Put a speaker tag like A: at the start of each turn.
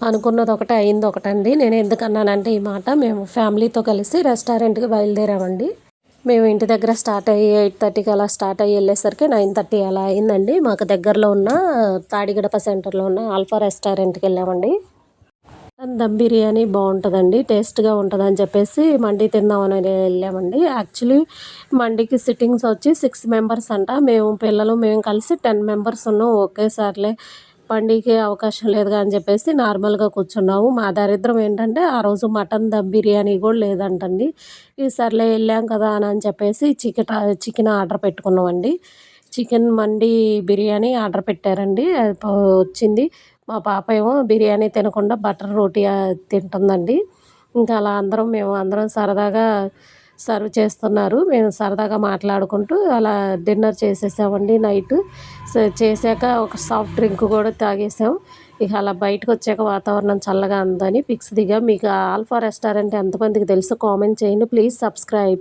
A: అనుకున్నది ఒకటి అయింది ఒకటండి. నేను ఎందుకన్నానంటే ఈ మాట, మేము ఫ్యామిలీతో కలిసి రెస్టారెంట్కి బయలుదేరామండి. మేము ఇంటి దగ్గర స్టార్ట్ అయ్యి 8:30కి అలా స్టార్ట్ అయ్యి వెళ్ళేసరికి 9:30 అలా అయిందండి. మాకు దగ్గరలో ఉన్న తాడిగడప సెంటర్లో ఉన్న ఆల్ఫా రెస్టారెంట్కి వెళ్ళామండి. దమ్ బిర్యానీ బాగుంటుందండి, టేస్ట్గా ఉంటుందని చెప్పేసి మండి తిందామని వెళ్ళామండి. యాక్చువల్లీ మండికి సిట్టింగ్స్ వచ్చి 6 మెంబర్స్ అంట. మేము కలిసి 10 మెంబర్స్ ఉన్నాం. ఒకేసారిలే మండికి అవకాశం లేదుగా అని చెప్పేసి నార్మల్గా కూర్చున్నాము. మా దరిద్రం ఏంటంటే ఆ రోజు మటన్ దమ్ బిర్యానీ కూడా లేదంటండి. ఈసారిలే వెళ్ళాం కదా అని చెప్పేసి చికెన్ ఆర్డర్ పెట్టుకున్నామండి. చికెన్ మండి బిర్యానీ ఆర్డర్ పెట్టారండి. అది వచ్చింది. మా పాప ఏమో బిర్యానీ తినకుండా బటర్ రోటీ తింటుందండి. ఇంకా అలా మేము అందరం సరదాగా సర్వ్ చేస్తున్నారు. మేము సరదాగా మాట్లాడుకుంటూ అలా డిన్నర్ చేసేసామండి నైట్. చేశాక ఒక సాఫ్ట్ డ్రింక్ కూడా తాగేసాం. ఇక అలా బయటకు వచ్చాక వాతావరణం చల్లగా ఉందని పిక్స్ దిగాం. మీకు ఆల్ఫా రెస్టారెంట్ ఎంతమందికి తెలుసు కామెంట్ చేయండి. Please subscribe.